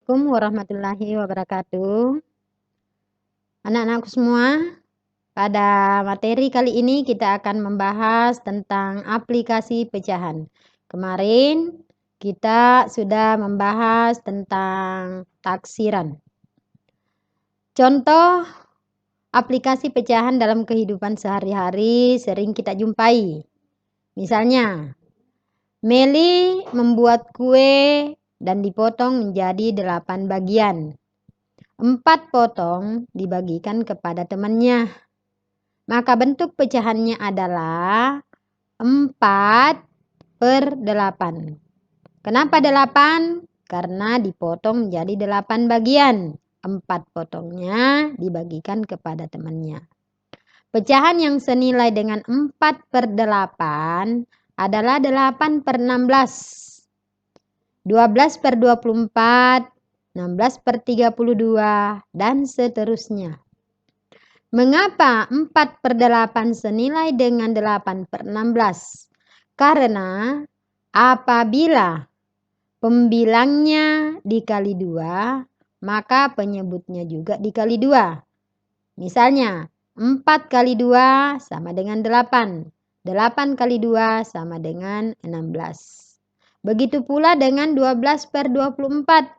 Assalamualaikum warahmatullahi wabarakatuh. Anak-anakku semua, pada materi kali ini kita akan membahas tentang aplikasi pecahan. Kemarin kita sudah membahas tentang taksiran. Contoh aplikasi pecahan dalam kehidupan sehari-hari sering kita jumpai. Misalnya, Meli membuat kue dan dipotong menjadi 8 bagian. 4 potong dibagikan kepada temannya. Maka bentuk pecahannya adalah 4/8. Kenapa 8? Karena dipotong menjadi 8 bagian. 4 potongnya dibagikan kepada temannya. Pecahan yang senilai dengan 4/8 adalah 8/16, 12/24, 16/32, dan seterusnya. Mengapa 4/8 senilai dengan 8/16? Karena apabila pembilangnya dikali 2, maka penyebutnya juga dikali 2. Misalnya, 4 kali 2 sama dengan 8. 8 kali 2 sama dengan 16. Begitu pula dengan 12/24.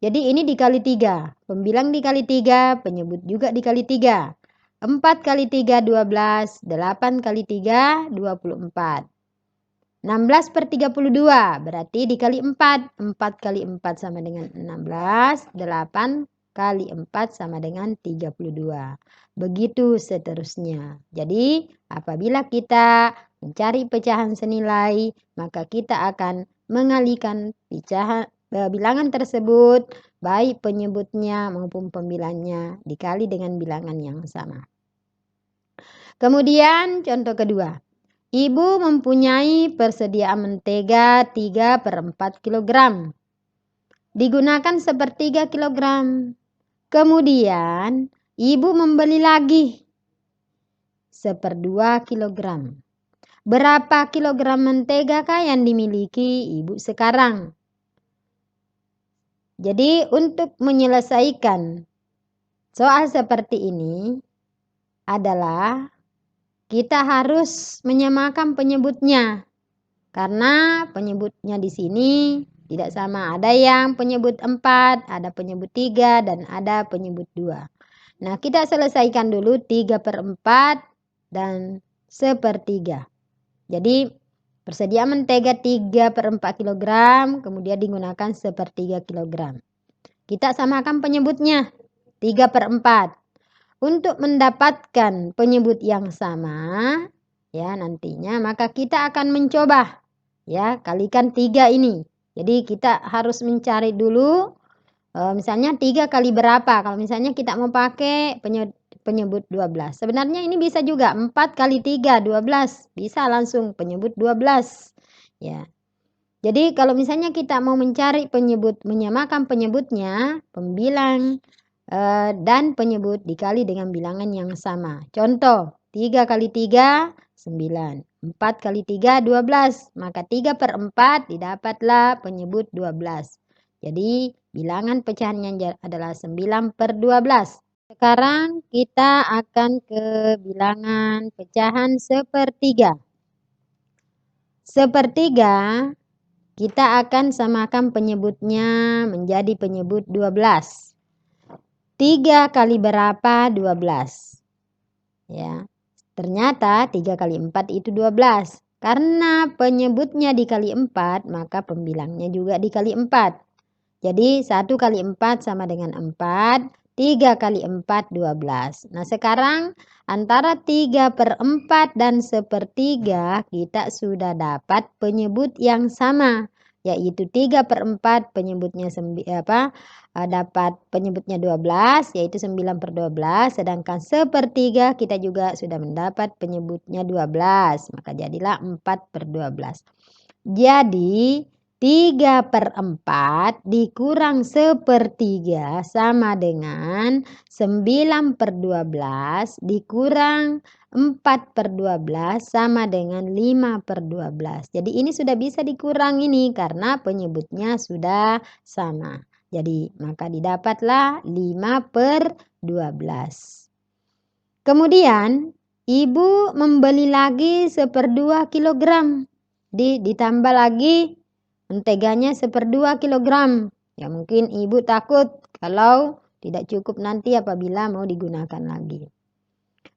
Jadi ini dikali 3. Pembilang dikali 3, penyebut juga dikali 3. 4 kali 3, 12. 8 kali 3, 24. 16/32 berarti dikali 4. 4 kali 4 sama dengan 16. 8 kali 4 sama dengan 32. Begitu seterusnya. Jadi apabila kita mencari pecahan senilai, maka kita akan mengalihkan bilangan tersebut, baik penyebutnya maupun pembilangnya, dikali dengan bilangan yang sama. Kemudian contoh kedua. Ibu mempunyai persediaan mentega 3/4 kg. Digunakan 1/3 kg. Kemudian ibu membeli lagi 1/2 kg. Berapa kilogram mentega kah yang dimiliki ibu sekarang? Jadi untuk menyelesaikan soal seperti ini adalah kita harus menyamakan penyebutnya. Karena penyebutnya di sini tidak sama. Ada yang penyebut 4, ada penyebut 3, dan ada penyebut 2. Nah, kita selesaikan dulu 3/4 dan 1/3. Jadi, persediaan mentega 3/4 kg, kemudian digunakan 1/3 kg. Kita samakan penyebutnya 3/4. Untuk mendapatkan penyebut yang sama, ya nantinya, maka kita akan mencoba, ya, kalikan 3 ini. Jadi kita harus mencari dulu, misalnya 3 kali berapa. Kalau misalnya kita mau pakai penyebut 12. Sebenarnya ini bisa juga 4 kali 3, 12. Bisa langsung penyebut 12. Ya. Jadi kalau misalnya kita mau mencari penyebut, menyamakan penyebutnya, pembilang dan penyebut dikali dengan bilangan yang sama. Contoh, 3 kali 3, 9. 4 kali 3, 12. Maka 3/4 didapatlah penyebut 12. Jadi bilangan pecahannya adalah 9/12. Sekarang kita akan ke bilangan pecahan 1/3. 1/3 kita akan samakan penyebutnya menjadi penyebut 12. 3 kali berapa? 12. Ya. Ternyata 3 kali 4 itu 12. Karena penyebutnya dikali 4, maka pembilangnya juga dikali 4. Jadi 1 kali 4 sama dengan 4. 3 kali 4, 12. Nah sekarang antara 3/4 dan 1/3 kita sudah dapat penyebut yang sama. Yaitu 3/4 penyebutnya dapat penyebutnya 12, yaitu 9/12, sedangkan 1/3 kita juga sudah mendapat penyebutnya 12, maka jadilah 4/12. Jadi 3/4 dikurang 1/3 sama dengan 9/12 dikurang 4/12 sama dengan 5/12. Jadi ini sudah bisa dikurang ini karena penyebutnya sudah sama. Jadi maka didapatlah 5/12. Kemudian ibu membeli lagi 1/2 kilogram. Ditambah lagi menteganya 1/2 kilogram. Ya mungkin ibu takut kalau tidak cukup nanti apabila mau digunakan lagi.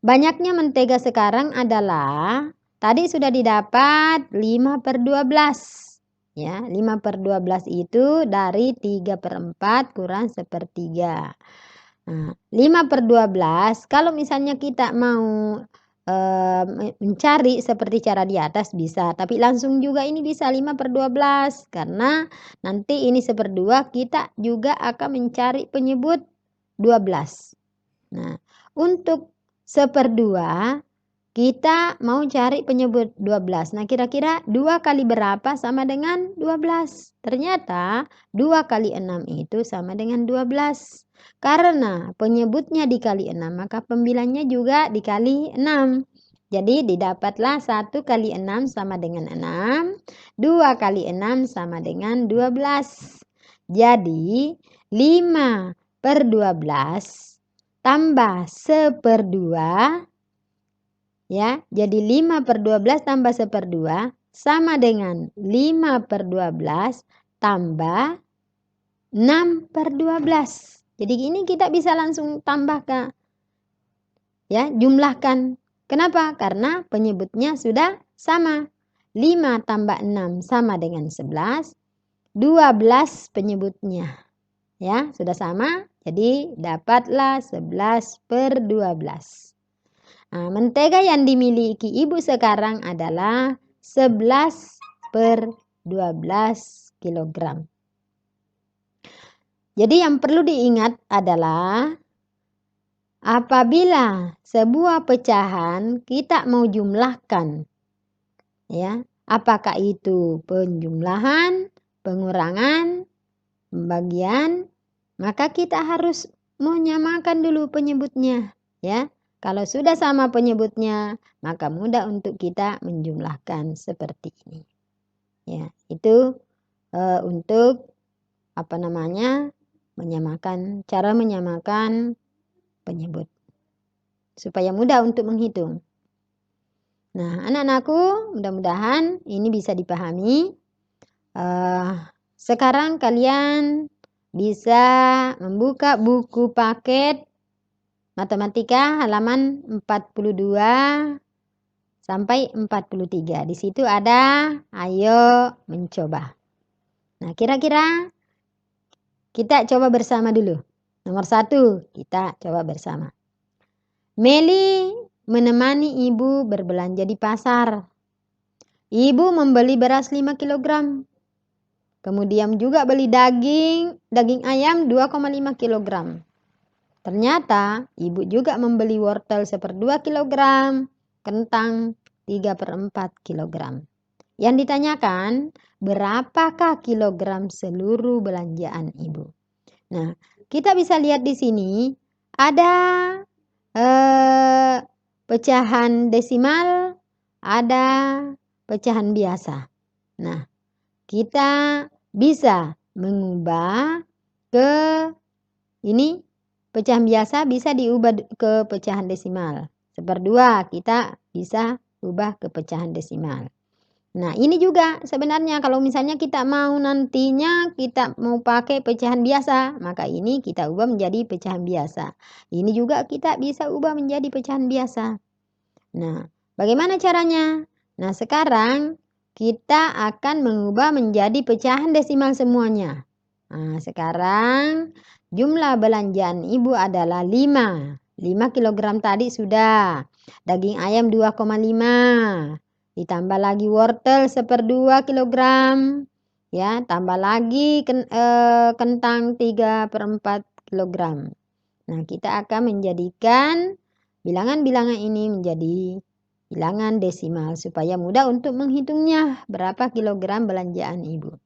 Banyaknya mentega sekarang adalah tadi sudah didapat 5/12. Ya, 5/12 itu dari 3/4 kurang 1/3. Nah, 5/12 kalau misalnya kita mau mencari seperti cara di atas bisa, tapi langsung juga ini bisa 5/12 karena nanti ini 1/2 kita juga akan mencari penyebut 12. Nah, untuk 1/2 kita mau cari penyebut 12. Nah, kira-kira 2 kali berapa sama dengan 12? Ternyata 2 kali 6 itu sama dengan 12. Karena penyebutnya dikali 6, maka pembilangnya juga dikali 6. Jadi didapatlah 1 kali 6 sama dengan 6, 2 kali 6 sama dengan 12. Jadi 5/12 tambah 1/2, ya, jadi 5/12 tambah 1/2 sama dengan 5/12 tambah 6/12. Jadi ini kita bisa langsung tambahkan, ya, jumlahkan. Kenapa? Karena penyebutnya sudah sama. 5 tambah 6 sama dengan 11, 12 penyebutnya. Ya, sudah sama, jadi dapatlah 11/12. Nah, mentega yang dimiliki ibu sekarang adalah 11/12 kilogram. Jadi yang perlu diingat adalah apabila sebuah pecahan kita mau jumlahkan, ya, apakah itu penjumlahan, pengurangan, pembagian, maka kita harus menyamakan dulu penyebutnya, ya. Kalau sudah sama penyebutnya, maka mudah untuk kita menjumlahkan seperti ini. Ya, itu untuk cara menyamakan penyebut supaya mudah untuk menghitung. Nah, anak-anakku, mudah-mudahan ini bisa dipahami. Sekarang kalian bisa membuka buku paket matematika halaman 42 sampai 43. Di situ ada ayo mencoba. Nah, kira-kira kita coba bersama dulu. Nomor 1, kita coba bersama. Meli menemani ibu berbelanja di pasar. Ibu membeli beras 5 kilogram. Kemudian juga beli daging ayam 2,5 kilogram. Ternyata ibu juga membeli wortel 1/2 kilogram, kentang 3/4 kilogram. Yang ditanyakan, berapakah kilogram seluruh belanjaan ibu? Nah, kita bisa lihat di sini ada pecahan desimal, ada pecahan biasa. Nah, kita bisa mengubah ke ini pecahan biasa bisa diubah ke pecahan desimal. 1/2 kita bisa ubah ke pecahan desimal. Nah, ini juga sebenarnya kalau misalnya kita mau nantinya kita mau pakai pecahan biasa, maka ini kita ubah menjadi pecahan biasa. Ini juga kita bisa ubah menjadi pecahan biasa. Nah, bagaimana caranya? Nah, sekarang kita akan mengubah menjadi pecahan desimal semuanya. Nah, sekarang jumlah belanjaan ibu adalah 5. 5 kilogram tadi sudah. Daging ayam 2,5. Ditambah lagi wortel 1/2 kilogram. Ya, tambah lagi kentang 3/4 kilogram. Nah, kita akan menjadikan bilangan-bilangan ini menjadi bilangan desimal supaya mudah untuk menghitungnya berapa kilogram belanjaan ibu.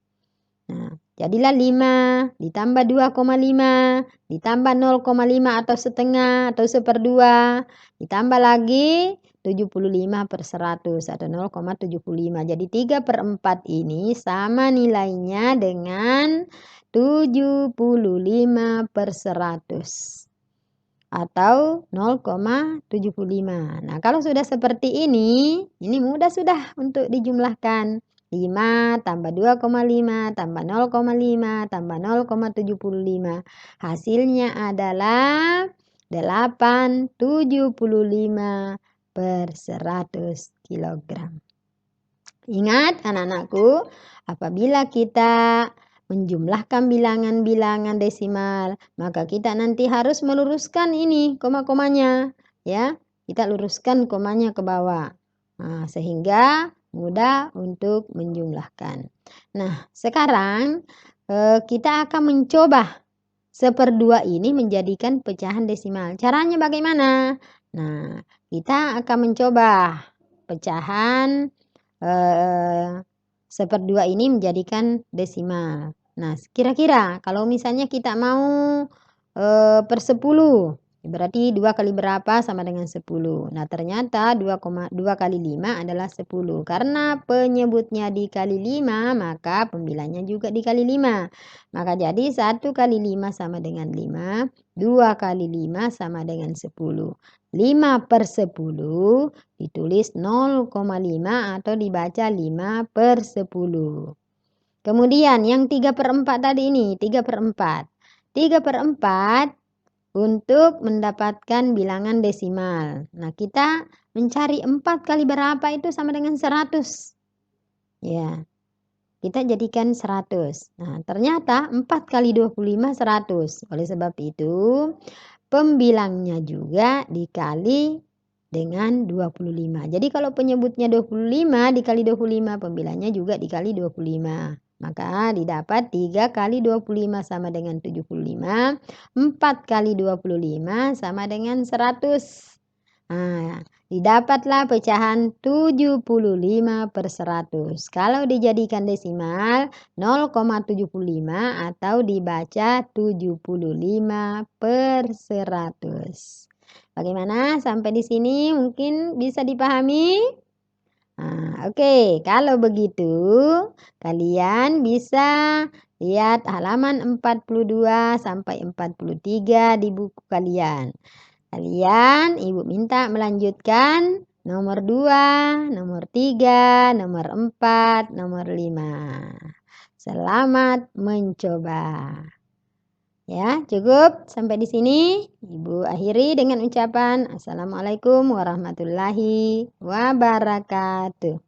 Nah, Jadilah 5 ditambah 2,5 ditambah 0,5 atau setengah atau 1/2 ditambah lagi 75/100 atau 0,75. Jadi 3/4 ini sama nilainya dengan 75/100 atau 0,75. Nah, kalau sudah seperti ini mudah sudah untuk dijumlahkan. 5 tambah 2,5 tambah 0,5 tambah 0,75. Hasilnya adalah 875/100 kilogram. Ingat anak-anakku, apabila kita menjumlahkan bilangan-bilangan desimal, maka kita nanti harus meluruskan ini koma-komanya, ya. Kita luruskan komanya ke bawah. Nah, sehingga mudah untuk menjumlahkan. Nah, sekarang kita akan mencoba 1/2 ini menjadikan pecahan desimal. Caranya bagaimana? Nah, kita akan mencoba pecahan 1/2 ini menjadikan desimal. Nah, kira-kira kalau misalnya kita mau per 10, berarti 2 kali berapa sama dengan 10. Nah, ternyata 2 kali 5 adalah 10. Karena penyebutnya dikali 5, maka pembilangnya juga dikali 5. Maka jadi 1 kali 5 sama dengan 5, 2 kali 5 sama dengan 10. 5/10 ditulis 0,5 atau dibaca 5/10. Kemudian yang 3/4 tadi ini, 3/4. 3/4 untuk mendapatkan bilangan desimal. Nah, kita mencari 4 kali berapa itu sama dengan 100. Ya, kita jadikan 100. Nah, ternyata 4 kali 25, 100. Oleh sebab itu, pembilangnya juga dikali dengan 25. Jadi kalau penyebutnya 25 dikali 25, pembilangnya juga dikali 25. Maka didapat 3 kali 25 sama dengan 75, 4 kali 25 sama dengan 100. Nah, didapatlah pecahan 75/100. Kalau dijadikan desimal 0,75 atau dibaca 75/100. Bagaimana sampai di sini mungkin bisa dipahami? Nah, oke. Kalau begitu, kalian bisa lihat halaman 42 sampai 43 di buku kalian. Ibu minta melanjutkan nomor 2, nomor 3, nomor 4, nomor 5. Selamat mencoba. Ya, cukup sampai di sini. Ibu akhiri dengan ucapan Assalamualaikum warahmatullahi wabarakatuh.